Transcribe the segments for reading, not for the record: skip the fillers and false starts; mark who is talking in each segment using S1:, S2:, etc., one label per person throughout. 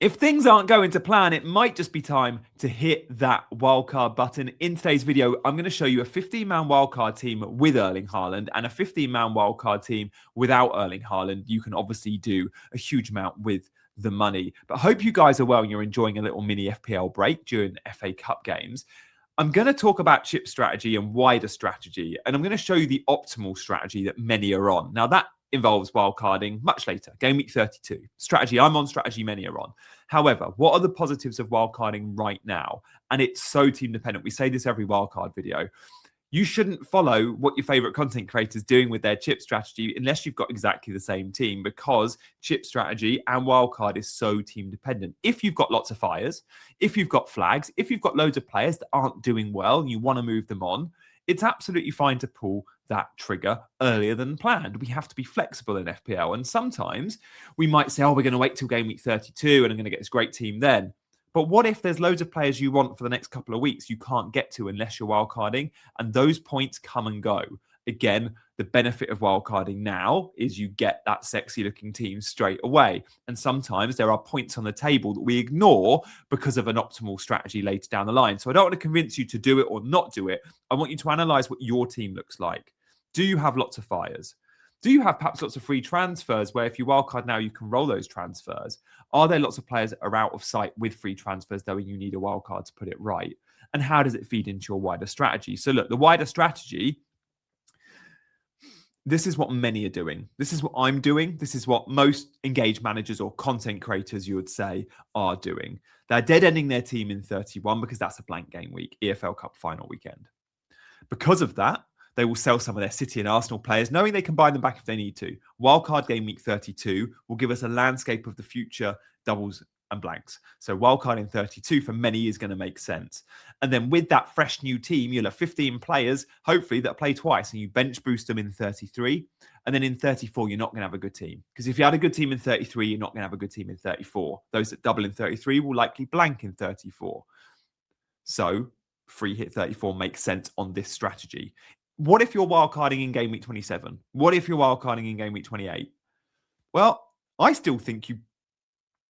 S1: If things aren't going to plan, it might just be time to hit that wildcard button. In today's video, I'm going to show you a 15-man wildcard team with Erling Haaland and a 15-man wildcard team without Erling Haaland. You can obviously do a huge amount with the money. But I hope you guys are well and you're enjoying a little mini FPL break during the FA Cup games. I'm going to talk about chip strategy and wider strategy, and I'm going to show you the optimal strategy that many are on. Now, that involves wildcarding much later, game week 32. Strategy I'm on, strategy many are on. However, what are the positives of wildcarding right now? And it's so team dependent. We say this every wildcard video. You shouldn't follow what your favorite content creators doing with their chip strategy unless you've got exactly the same team, because chip strategy and wildcard is so team dependent. If you've got lots of fires, if you've got flags, if you've got loads of players that aren't doing well and you want to move them on, it's absolutely fine to pull that trigger earlier than planned. We have to be flexible in FPL. And sometimes we might say, oh, we're going to wait till game week 32 and I'm going to get this great team then. But what if there's loads of players you want for the next couple of weeks you can't get to unless you're wildcarding, and those points come and go? Again, the benefit of wildcarding now is you get that sexy looking team straight away. And sometimes there are points on the table that we ignore because of an optimal strategy later down the line. So I don't want to convince you to do it or not do it. I want you to analyze what your team looks like. Do you have lots of fires? Do you have perhaps lots of free transfers where if you wildcard now, you can roll those transfers? Are there lots of players that are out of sight with free transfers, though you need a wildcard to put it right? And how does it feed into your wider strategy? So look, the wider strategy, this is what many are doing. This is what I'm doing. This is what most engaged managers or content creators, you would say, are doing. They're dead ending their team in 31 because that's a blank game week, EFL Cup final weekend. Because of that, they will sell some of their City and Arsenal players, knowing they can buy them back if they need to. Wildcard game week 32 will give us a landscape of the future doubles and blanks. So wildcard in 32 for many is going to make sense. And then with that fresh new team, you'll have 15 players, hopefully, that play twice, and you bench boost them in 33. And then in 34, you're not going to have a good team. Because if you had a good team in 33, you're not going to have a good team in 34. Those that double in 33 will likely blank in 34. So free hit 34 makes sense on this strategy. What if you're wildcarding in game week 27? What if you're wildcarding in game week 28? Well, I still think you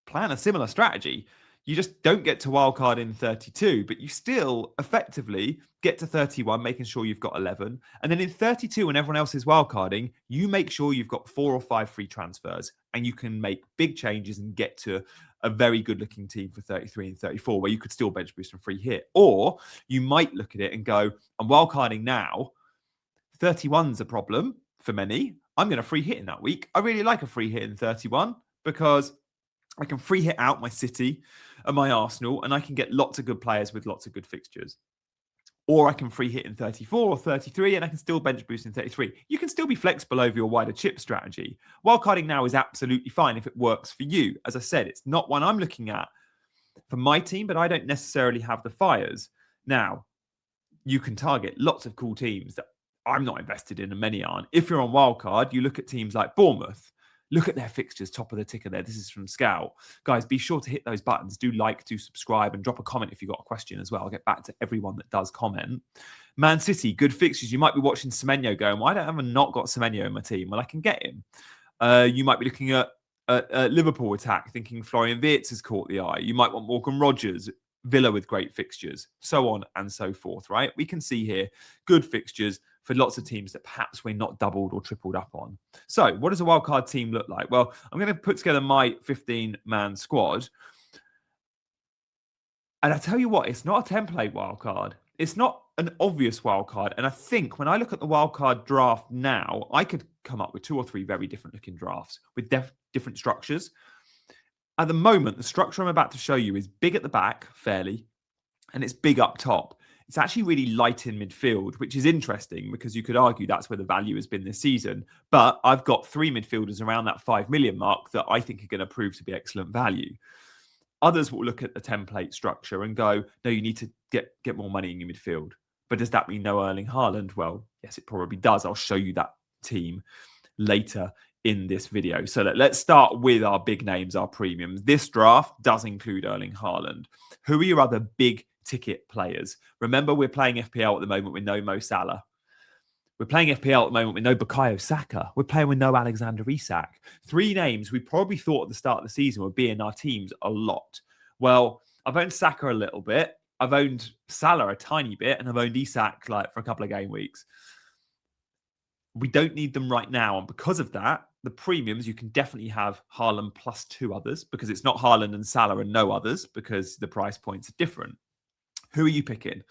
S1: plan a similar strategy. You just don't get to wildcard in 32, but you still effectively get to 31, making sure you've got 11. And then in 32, when everyone else is wildcarding, you make sure you've got 4 or 5 free transfers, and you can make big changes and get to a very good looking team for 33 and 34, where you could still bench boost and free hit. Or you might look at it and go, I'm wildcarding now. 31's a problem for many. I'm going to free hit in that week. I really like a free hit in 31 because I can free hit out my City and my Arsenal, and I can get lots of good players with lots of good fixtures. Or I can free hit in 34 or 33, and I can still bench boost in 33. You can still be flexible over your wider chip strategy. Wildcarding now is absolutely fine if it works for you. As I said, it's not one I'm looking at for my team, but I don't necessarily have the fires. Now, you can target lots of cool teams that I'm not invested in and many aren't. If you're on wildcard, you look at teams like Bournemouth. Look at their fixtures, top of the ticker there. This is from Scout. Guys, be sure to hit those buttons. Do like, do subscribe, and drop a comment if you've got a question as well. I'll get back to everyone that does comment. Man City, good fixtures. You might be watching Semenyo going, why don't I not got Semenyo in my team? Well, I can get him. You might be looking at Liverpool attack, thinking Florian Wirtz has caught the eye. You might want Morgan Rogers, Villa with great fixtures, so on and so forth, right? We can see here good fixtures for lots of teams that perhaps we're not doubled or tripled up on. So what does a wildcard team look like? Well, I'm going to put together my 15-man squad. And I tell you what, it's not a template wildcard. It's not an obvious wildcard. And I think when I look at the wildcard draft now, I could come up with 2 or 3 very different looking drafts with different structures. At the moment, the structure I'm about to show you is big at the back, fairly, and it's big up top. It's actually really light in midfield, which is interesting because you could argue that's where the value has been this season. But I've got 3 midfielders around that 5 million mark that I think are going to prove to be excellent value. Others will look at the template structure and go, no, you need to get more money in your midfield. But does that mean no Erling Haaland? Well, yes, it probably does. I'll show you that team later in this video. So let's start with our big names, our premiums. This draft does include Erling Haaland. Who are your other big ticket players? Remember, we're playing FPL at the moment with no Mo Salah. We're playing FPL at the moment with no Bukayo Saka. We're playing with no Alexander Isak. 3 names we probably thought at the start of the season would be in our teams a lot. Well, I've owned Saka a little bit. I've owned Salah a tiny bit, and I've owned Isak for a couple of game weeks. We don't need them right now. And because of that, the premiums, you can definitely have Haaland plus 2 others, because it's not Haaland and Salah and no others, because the price points are different. Who are you picking?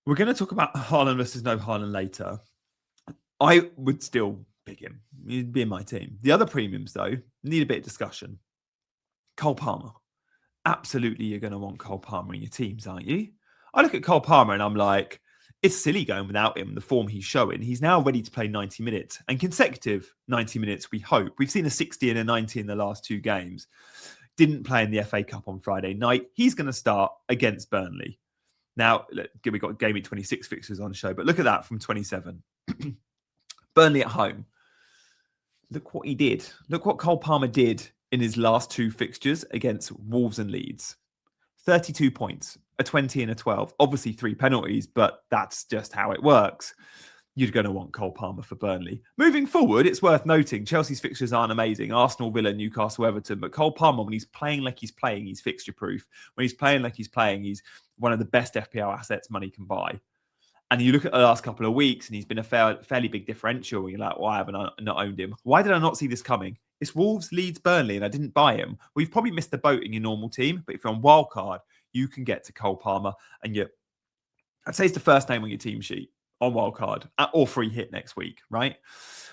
S1: We're going to talk about Haaland versus no Haaland later. I would still pick him. He'd be in my team. The other premiums, though, need a bit of discussion. Cole Palmer. Absolutely, you're going to want Cole Palmer in your teams, aren't you? I look at Cole Palmer and I'm like, it's silly going without him, the form he's showing. He's now ready to play 90 minutes and consecutive 90 minutes, we hope. We've seen a 60 and a 90 in the last 2 games. Didn't play in the FA Cup on Friday night. He's going to start against Burnley. Now, we've got Game Week 26 fixtures on show, but look at that from 27. Burnley at home. Look what he did. Look what Cole Palmer did in his last 2 fixtures against Wolves and Leeds. 32 points, a 20 and a 12. Obviously 3 penalties, but that's just how it works. You're going to want Cole Palmer for Burnley. Moving forward, it's worth noting, Chelsea's fixtures aren't amazing. Arsenal, Villa, Newcastle, Everton. But Cole Palmer, when he's playing like he's playing, he's fixture-proof. When he's playing like he's playing, he's one of the best FPL assets money can buy. And you look at the last couple of weeks, and he's been a fairly big differential. And you're like, why haven't I not owned him? Why did I not see this coming? It's Wolves, Leeds, Burnley, and I didn't buy him. Well, you've probably missed the boat in your normal team. But if you're on wildcard, you can get to Cole Palmer. And I'd say it's the first name on your team sheet on wildcard, or free hit next week, right?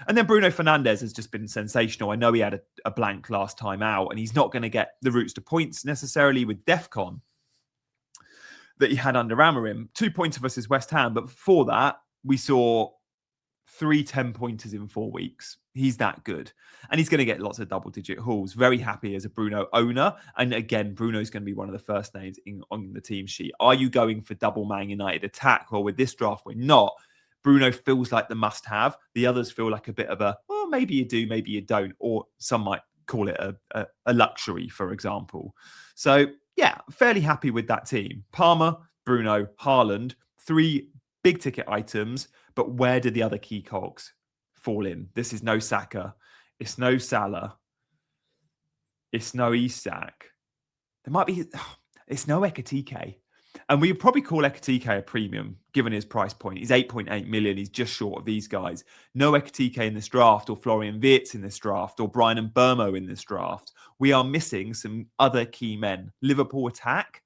S1: And then Bruno Fernandes has just been sensational. I know he had a blank last time out, and he's not going to get the routes to points necessarily with DEFCON that he had under Amorim. 2 points versus West Ham, but before that, we saw 3 10-pointers in 4 weeks. He's that good. And he's going to get lots of double-digit hauls. Very happy as a Bruno owner. And again, Bruno's going to be one of the first names on the team sheet. Are you going for double Man United attack? Well, with this draft, we're not. Bruno feels like the must-have. The others feel like a bit of a, well, maybe you do, maybe you don't. Or some might call it a luxury, for example. So, yeah, fairly happy with that team. Palmer, Bruno, Haaland, 3 big-ticket items. But where do the other key cogs fall in? This is no Saka. It's no Salah. It's no Isak. There might be... It's no Ekitike. And we would probably call Ekitike a premium, given his price point. He's 8.8 million. He's just short of these guys. No Ekitike in this draft, or Florian Wirtz in this draft, or Brian Mbeumo in this draft. We are missing some other key men. Liverpool attack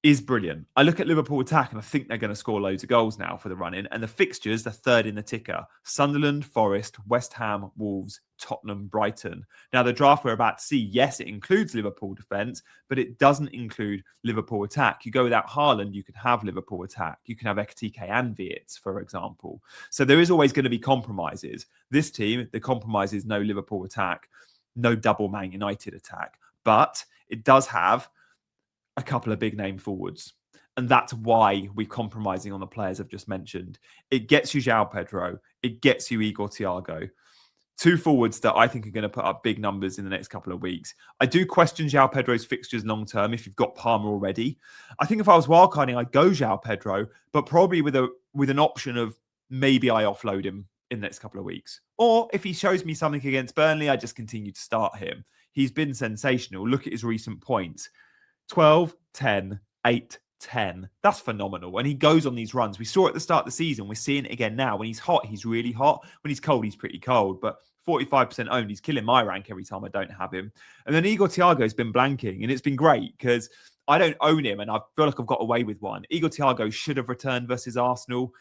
S1: is brilliant. I look at Liverpool attack and I think they're going to score loads of goals now for the run-in. And the fixtures, the third in the ticker: Sunderland, Forest, West Ham, Wolves, Tottenham, Brighton. Now, the draft we're about to see, yes, it includes Liverpool defence, but it doesn't include Liverpool attack. You go without Haaland, you can have Liverpool attack. You can have Ekitike and Wirtz, for example. So there is always going to be compromises. This team, the compromise is no Liverpool attack, no double Man United attack. But it does have a couple of big name forwards. And that's why we're compromising on the players I've just mentioned. It gets you João Pedro. It gets you Igor Thiago. 2 forwards that I think are going to put up big numbers in the next couple of weeks. I do question João Pedro's fixtures long-term if you've got Palmer already. I think if I was wildcarding, I'd go João Pedro, but probably with an option of maybe I offload him in the next couple of weeks. Or if he shows me something against Burnley, I just continue to start him. He's been sensational. Look at his recent points. 12, 10, 8, 10. That's phenomenal. And he goes on these runs. We saw it at the start of the season. We're seeing it again now. When he's hot, he's really hot. When he's cold, he's pretty cold. But 45% owned, he's killing my rank every time I don't have him. And then Igor Thiago has been blanking. And it's been great because I don't own him. And I feel like I've got away with one. Igor Thiago should have returned versus Arsenal.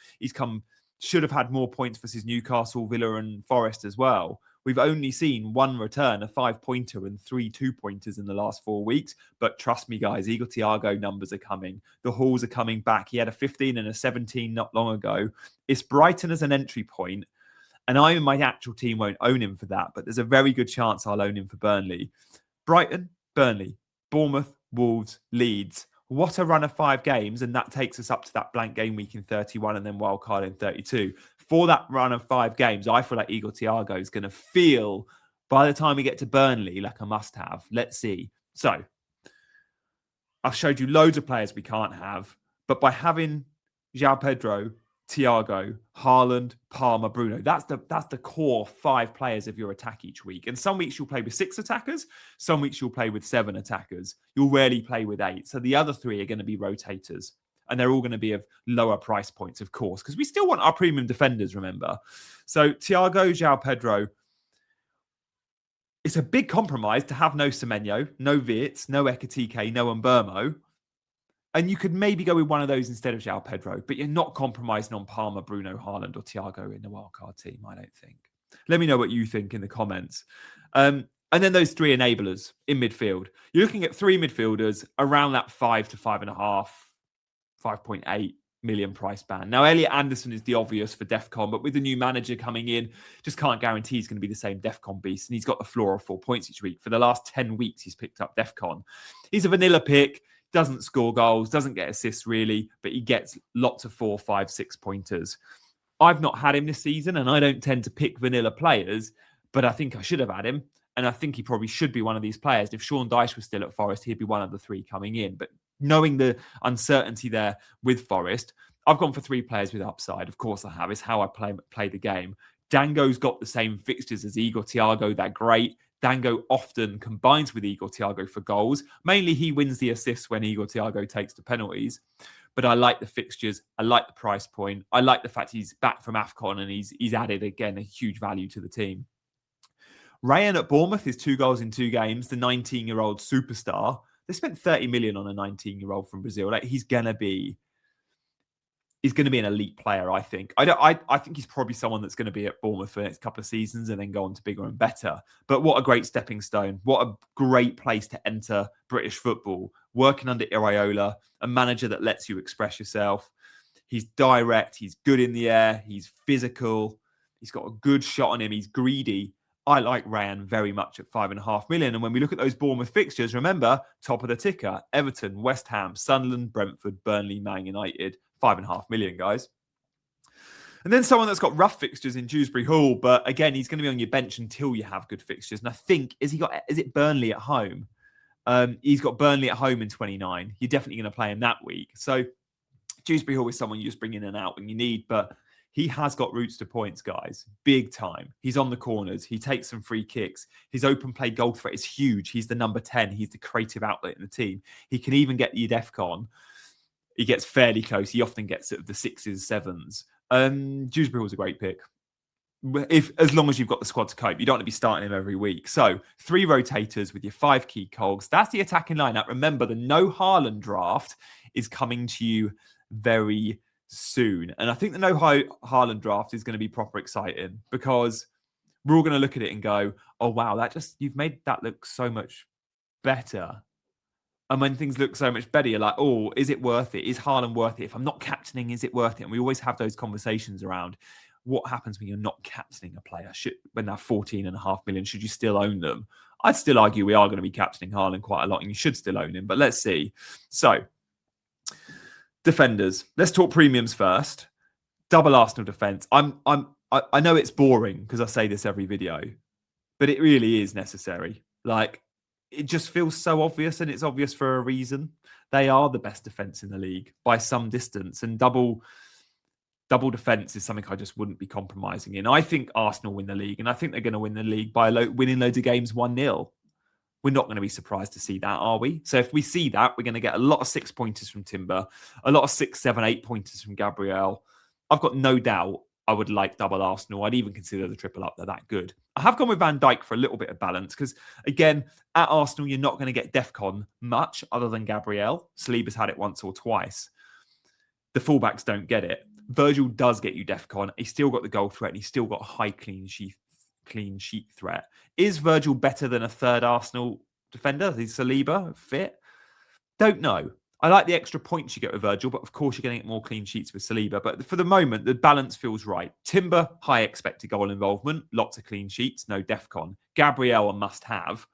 S1: Should have had more points versus Newcastle, Villa and Forest as well. We've only seen 1 return, a 5-pointer, and 3 2-pointers in the last 4 weeks. But trust me, guys, Igor Thiago numbers are coming. The hauls are coming back. He had a 15 and a 17 not long ago. It's Brighton as an entry point, and I in my actual team won't own him for that, but there's a very good chance I'll own him for Burnley. Brighton, Burnley, Bournemouth, Wolves, Leeds. What a run of 5 games, and that takes us up to that blank game week in 31 and then wildcard in 32. For that run of 5 games, I feel like Igor Thiago is going to feel, by the time we get to Burnley, like a must-have. Let's see. So, I've showed you loads of players we can't have, but by having João Pedro Thiago, Haaland, Palmer, Bruno. That's the core 5 players of your attack each week. And some weeks you'll play with 6 attackers. Some weeks you'll play with 7 attackers. You'll rarely play with 8. So the other 3 are going to be rotators. And they're all going to be of lower price points, of course, because we still want our premium defenders, remember. So Thiago, João Pedro. It's a big compromise to have no Semenyo, no Wirtz, no Ekitike, no Mbeumo. And you could maybe go with one of those instead of João Pedro, but you're not compromising on Palmer, Bruno, Haaland, or Thiago in the wildcard team, I don't think. Let me know what you think in the comments. And then those 3 enablers in midfield. You're looking at 3 midfielders around that 5 to 5.5, 5.8 million price band. Now, Elliot Anderson is the obvious for DEFCON, but with the new manager coming in, just can't guarantee he's going to be the same DEFCON beast. And he's got the floor of 4 points each week. For the last 10 weeks, he's picked up DEFCON. He's a vanilla pick. Doesn't score goals, doesn't get assists really, but he gets lots of 4, 5, 6 pointers. I've not had him this season, and I don't tend to pick vanilla players, but I think I should have had him, and I think he probably should be one of these players. If Sean Dyche was still at Forest, he'd be one of the 3 coming in. But knowing the uncertainty there with Forest, I've gone for 3 players with upside. Of course I have. It's how I play the game. Dango's got the same fixtures as Igor Thiago. They're great. Dango often combines with Igor Thiago for goals. Mainly he wins the assists when Igor Thiago takes the penalties. But I like the fixtures. I like the price point. I like the fact he's back from AFCON and he's added, again, a huge value to the team. Ryan at Bournemouth is 2 goals in 2 games. The 19-year-old superstar. They spent 30 million on a 19-year-old from Brazil. Like, he's going to be an elite player, I think. I think he's probably someone that's going to be at Bournemouth for the next couple of seasons and then go on to bigger and better. But what a great stepping stone. What a great place to enter British football. Working under Iraola, a manager that lets you express yourself. He's direct. He's good in the air. He's physical. He's got a good shot on him. He's greedy. I like Ryan very much at 5.5 million. And when we look at those Bournemouth fixtures, remember, top of the ticker, Everton, West Ham, Sunderland, Brentford, Burnley, Man United. 5.5 million, guys. And then someone that's got rough fixtures in Dewsbury Hall, but again, he's going to be on your bench until you have good fixtures. And I think, is it Burnley at home? He's got Burnley at home in 29. You're definitely going to play him that week. So Dewsbury Hall is someone you just bring in and out when you need, but he has got routes to points, guys. Big time. He's on the corners. He takes some free kicks. His open play goal threat is huge. He's the number 10. He's the creative outlet in the team. He can even get you DEFCON. He gets fairly close. He often gets sort of the 6s, 7s. Dewsbury was a great pick. As long as you've got the squad to cope, you don't want to be starting him every week. So 3 rotators with your 5 key cogs. That's the attacking lineup. Remember, the no Haaland draft is coming to you very soon. And I think the no Haaland draft is going to be proper exciting because we're all going to look at it and go, oh, wow, you've made that look so much better. And when things look so much better, you're like, oh, is it worth it? Is Haaland worth it? If I'm not captaining, is it worth it? And we always have those conversations around what happens when you're not captaining a player. When they're 14.5 million, should you still own them? I'd still argue we are going to be captaining Haaland quite a lot and you should still own him, but let's see. So, defenders. Let's talk premiums first. Double Arsenal defence. I know it's boring because I say this every video, but it really is necessary. Like, it just feels so obvious, and it's obvious for a reason. They are the best defence in the league by some distance, and double defence is something I just wouldn't be compromising in. I think Arsenal win the league, and I think they're going to win the league by winning loads of games 1-0. We're not going to be surprised to see that, are we? So if we see that, we're going to get a lot of 6-pointers from Timber, a lot of 6, 7, 8-pointers from Gabriel. I've got no doubt I would like double Arsenal. I'd even consider the triple up. They're that good. I have gone with Van Dijk for a little bit of balance because, again, at Arsenal, you're not going to get DEFCON much other than Gabriel. Saliba's had it once or twice. The fullbacks don't get it. Virgil does get you DEFCON. He's still got the goal threat and he's still got high clean sheet threat. Is Virgil better than a third Arsenal defender? Is Saliba fit? Don't know. I like the extra points you get with Virgil, but of course you're going to get more clean sheets with Saliba. But for the moment, the balance feels right. Timber, high expected goal involvement, lots of clean sheets, no DEFCON. Gabriel, a must-have.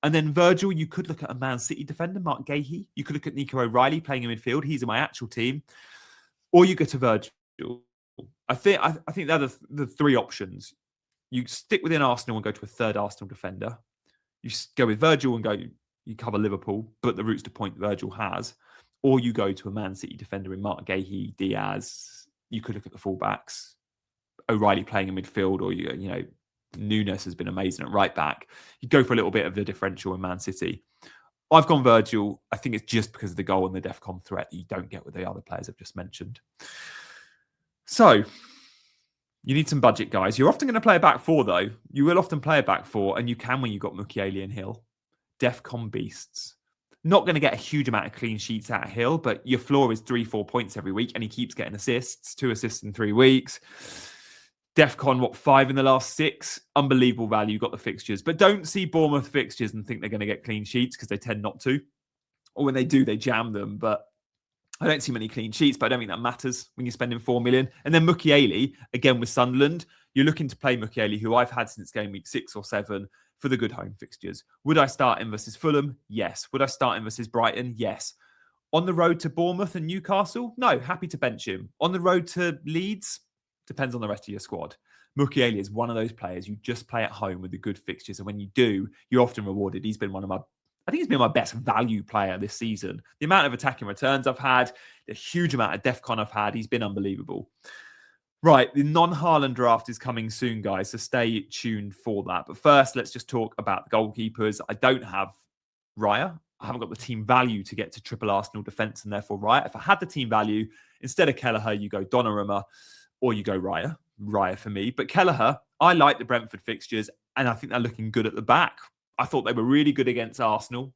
S1: And then Virgil, you could look at a Man City defender, Mark Gahey. You could look at Nico O'Reilly playing in midfield. He's in my actual team. Or you go to Virgil. I think they're the 3 options. You stick within Arsenal and go to a third Arsenal defender. You go with Virgil and you cover Liverpool, but the routes to point Virgil has. Or you go to a Man City defender in Mark Gahey, Diaz, you could look at the fullbacks. O'Reilly playing in midfield, or you know, Nunes has been amazing at right back. You go for a little bit of the differential in Man City. I've gone Virgil. I think it's just because of the goal and the DEFCON threat that you don't get with the other players I've just mentioned. So you need some budget, guys. You're often going to play a back four, though. You will often play a back four, and you can when you've got Mukiele and Hill. DEFCON beasts. Not going to get a huge amount of clean sheets out of Hill, but your floor is 3-4 points every week, and he keeps getting assists, 2 assists in 3 weeks. DEFCON, 5 in the last 6? Unbelievable value, got the fixtures. But don't see Bournemouth fixtures and think they're going to get clean sheets, because they tend not to. Or when they do, they jam them. But I don't see many clean sheets, but I don't think that matters when you're spending 4 million. And then Mukiele, again with Sunderland, you're looking to play Mukiele, who I've had since game week 6 or 7 for the good home fixtures. Would I start him versus Fulham? Yes. Would I start him versus Brighton? Yes. On the road to Bournemouth and Newcastle? No, happy to bench him. On the road to Leeds? Depends on the rest of your squad. Mukiele is one of those players you just play at home with the good fixtures. And when you do, you're often rewarded. He's been I think he's been my best value player this season. The amount of attacking returns I've had, the huge amount of DEFCON I've had, he's been unbelievable. Right, the non-Haaland draft is coming soon, guys, so stay tuned for that. But first, let's just talk about the goalkeepers. I don't have Raya. I haven't got the team value to get to triple Arsenal defence and therefore Raya. If I had the team value, instead of Kelleher, you go Donnarumma or you go Raya. Raya for me. But Kelleher, I like the Brentford fixtures and I think they're looking good at the back. I thought they were really good against Arsenal.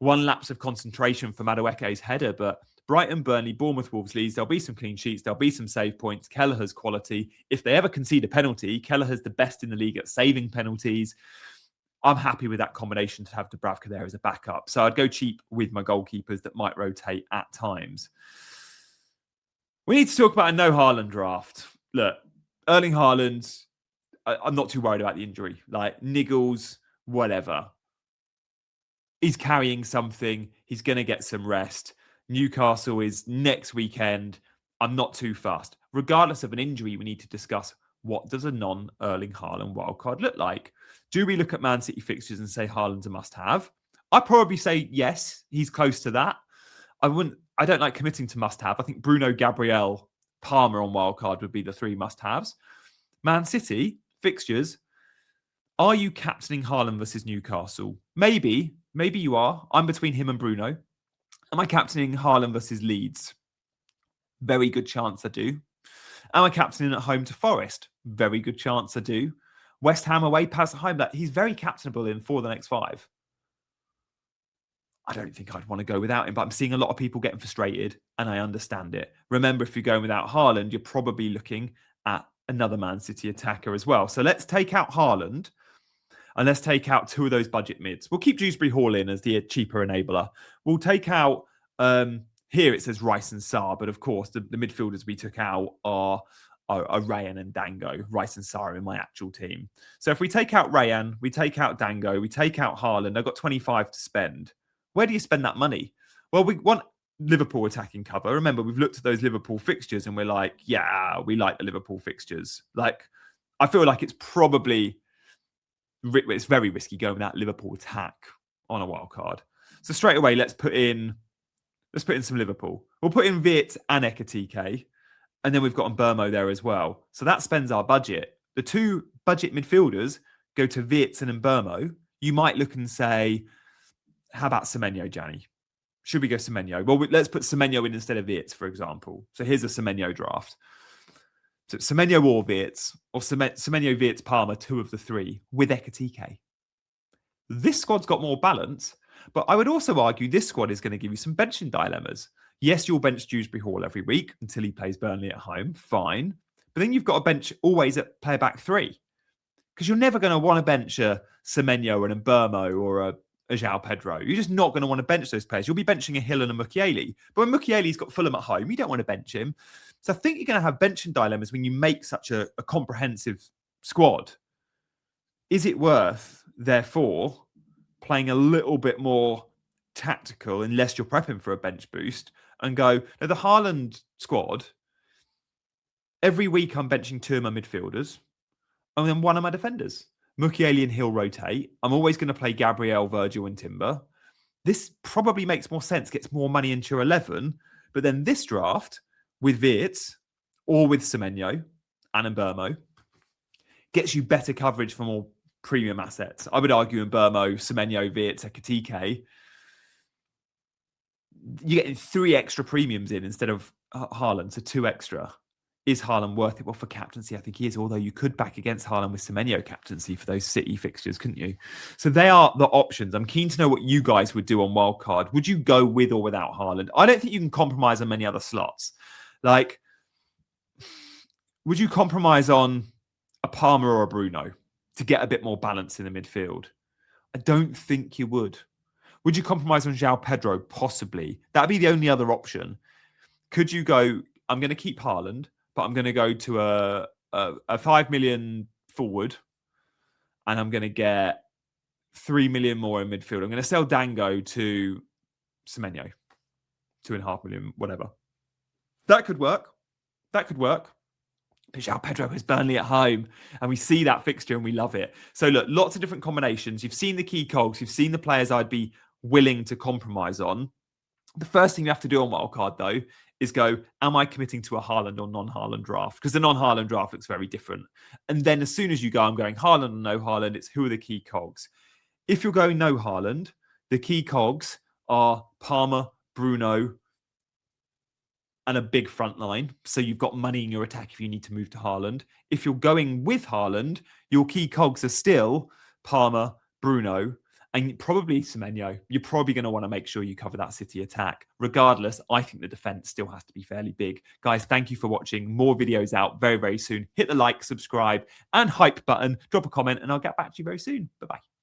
S1: One lapse of concentration for Madueke's header, but Brighton, Burnley, Bournemouth, Wolves, Leeds, there'll be some clean sheets, there'll be some save points. Kelleher's quality. If they ever concede a penalty, Kelleher's the best in the league at saving penalties. I'm happy with that combination to have Dubravka there as a backup. So I'd go cheap with my goalkeepers that might rotate at times. We need to talk about a no Haaland draft. Look, Erling Haaland, I'm not too worried about the injury. Like niggles, whatever. He's carrying something. He's going to get some rest. Newcastle is next weekend. I'm not too fast. Regardless of an injury, we need to discuss what does a non-Erling Haaland wildcard look like. Do we look at Man City fixtures and say Haaland's a must-have? I'd probably say yes, he's close to that. I don't like committing to must-have. I think Bruno, Gabriel, Palmer on wildcard would be the 3 must-haves. Man City fixtures. Are you captaining Haaland versus Newcastle? Maybe you are. I'm between him and Bruno. Am I captaining Haaland versus Leeds? Very good chance I do. Am I captaining at home to Forest? Very good chance I do. West Ham away, Palace at home. He's very captainable in 4 of the next 5. I don't think I'd want to go without him, but I'm seeing a lot of people getting frustrated, and I understand it. Remember, if you're going without Haaland, you're probably looking at another Man City attacker as well. So let's take out Haaland, and let's take out 2 of those budget mids. We'll keep Dewsbury Hall in as the cheaper enabler. We'll take out, here it says Rice and Sarr, but of course, the midfielders we took out are Rayan and Dango. Rice and Sarr are in my actual team. So if we take out Rayan, we take out Dango, we take out Haaland, I've got 25 to spend. Where do you spend that money? Well, we want Liverpool attacking cover. Remember, we've looked at those Liverpool fixtures and we're like, yeah, we like the Liverpool fixtures. Like, I feel like it's very risky going that Liverpool attack on a wild card. So straight away, let's put in some Liverpool. We'll put in Wirtz and Ekitike, and then we've got Mbeumo there as well. So that spends our budget. The 2 budget midfielders go to Wirtz and Mbeumo. You might look and say, how about Semenyo, Gianni? Should we go Semenyo? Well, let's put Semenyo in instead of Wirtz, for example. So here's a Semenyo draft. So Semenyo or Wirtz, or Semenyo, Wirtz, Palmer, 2 of the 3 with Ekitike. This squad's got more balance, but I would also argue this squad is going to give you some benching dilemmas. Yes, you'll bench Dewsbury Hall every week until he plays Burnley at home. Fine. But then you've got a bench always at player back 3. Because you're never going to want to bench a Semenyo and a Mbeumo or a João Pedro. You're just not going to want to bench those players. You'll be benching a Hill and a Mukiele. But when Mukiele's got Fulham at home, you don't want to bench him. So I think you're going to have benching dilemmas when you make such a comprehensive squad. Is it worth, therefore, playing a little bit more tactical unless you're prepping for a bench boost and go, now the Haaland squad, every week I'm benching 2 of my midfielders and then 1 of my defenders. Mukiele and Hill rotate. I'm always going to play Gabriel, Virgil and Timber. This probably makes more sense, gets more money into your 11. But then this draft with Wirtz or with Semenyo and Mbeumo, gets you better coverage for more premium assets. I would argue Mbeumo, Semenyo, Wirtz, Ekitike, you're getting 3 extra premiums in instead of Haaland, so 2 extra. Is Haaland worth it? Well, for captaincy, I think he is, although you could back against Haaland with Semenyo captaincy for those City fixtures, couldn't you? So they are the options. I'm keen to know what you guys would do on wildcard. Would you go with or without Haaland? I don't think you can compromise on many other slots. Like, would you compromise on a Palmer or a Bruno to get a bit more balance in the midfield? I don't think you would. Would you compromise on João Pedro? Possibly. That'd be the only other option. Could you go, I'm going to keep Haaland, but I'm going to go to a 5 million forward and I'm going to get 3 million more in midfield. I'm going to sell Dango to Semenyo. 2.5 million, whatever. That could work. That could work. But João Pedro is Burnley at home, and we see that fixture and we love it. So look, lots of different combinations. You've seen the key cogs. You've seen the players I'd be willing to compromise on. The first thing you have to do on wildcard, though, is go, am I committing to a Haaland or non-Haaland draft? Because the non-Haaland draft looks very different. And then as soon as you go, I'm going Haaland or no Haaland, it's who are the key cogs? If you're going no Haaland, the key cogs are Palmer, Bruno, and a big front line. So you've got money in your attack if you need to move to Haaland. If you're going with Haaland, your key cogs are still Palmer, Bruno, and probably Semenyo. You're probably going to want to make sure you cover that City attack. Regardless, I think the defense still has to be fairly big. Guys, thank you for watching. More videos out very, very soon. Hit the like, subscribe, and hype button. Drop a comment, and I'll get back to you very soon. Bye-bye.